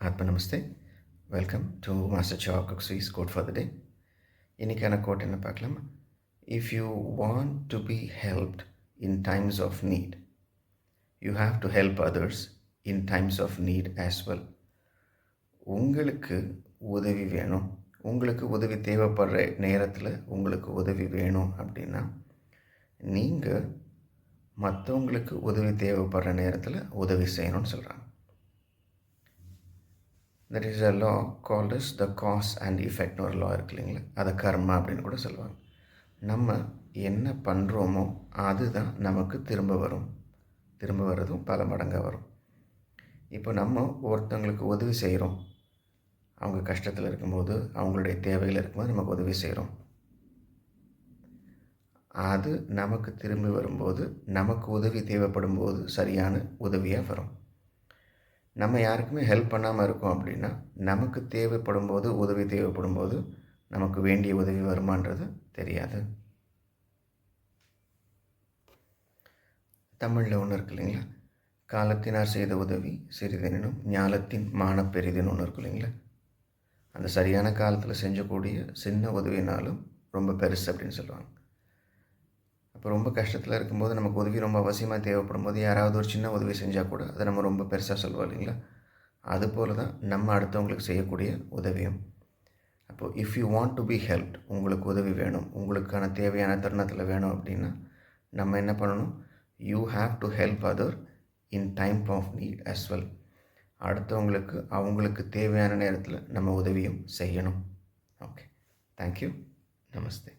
ஆத்ம நமஸ்தே. Welcome to master ஷா குக்ஸீஸ் கோட் ஃபார் த டே. இன்றைக்கான கோட் என்ன பார்க்கலாம். If you want to be helped in times of need, you have to help others in times of need as well. உங்களுக்கு உதவி வேணும், உங்களுக்கு உதவி தேவைப்படுற நேரத்தில் உங்களுக்கு உதவி வேணும் அப்படின்னா நீங்கள் மற்றவங்களுக்கு உதவி தேவைப்படுற நேரத்தில் உதவி செய்யணும்னு சொல்கிறாங்க. That is a law called as the cause and effect ஒரு law இருக்கு இல்லைங்களா, அதை கர்மா அப்படின்னு கூட சொல்லுவாங்க. நம்ம என்ன பண்ணுறோமோ அதுதான் நமக்கு திரும்ப வர்றதும் பல மடங்காக வரும். இப்போ நம்ம ஒருத்தவங்களுக்கு உதவி செய்கிறோம், அவங்க கஷ்டத்தில் இருக்கும்போது, அவங்களுடைய தேவையில் இருக்கும்போது நமக்கு உதவி செய்கிறோம். அது நமக்கு திரும்பி வரும்போது, நமக்கு உதவி தேவைப்படும் போது சரியான உதவியாக வரும். நம்ம யாருக்குமே ஹெல்ப் பண்ணாமல் இருக்கோம் அப்படின்னா, நமக்கு தேவைப்படும் போது, உதவி தேவைப்படும் போது நமக்கு வேண்டிய உதவி வருமானது தெரியாது. தமிழில் ஒன்று இருக்கு இல்லைங்களா, காலத்தினார் செய்த உதவி சிறிதெனினும் ஞாலத்தின் மான பெரிதுன்னு ஒன்று இருக்கு இல்லைங்களா. அந்த சரியான காலத்தில் செஞ்சக்கூடிய சின்ன உதவினாலும் ரொம்ப பெருசு அப்படின்னு சொல்லுவாங்க. அப்போ ரொம்ப கஷ்டத்தில் இருக்கும்போது நமக்கு உதவி ரொம்ப அவசியமாக தேவைப்படும் போது யாராவது ஒரு சின்ன உதவி செஞ்சால் கூட அதை நம்ம ரொம்ப பெருசாக சொல்லுவோம் இல்லைங்களா. அதுபோல் தான் நம்ம அடுத்தவங்களுக்கு செய்யக்கூடிய உதவியும். அப்போது if you want to be helped, உங்களுக்கு உதவி வேணும், உங்களுக்கான தேவையான தருணத்தில் வேணும் அப்படின்னா நம்ம என்ன பண்ணணும், you have to help other in time of need as well. அடுத்தவங்களுக்கு அவங்களுக்கு தேவையான நேரத்தில் நம்ம உதவியும் செய்யணும். ஓகே, தேங்க்யூ, நமஸ்தே.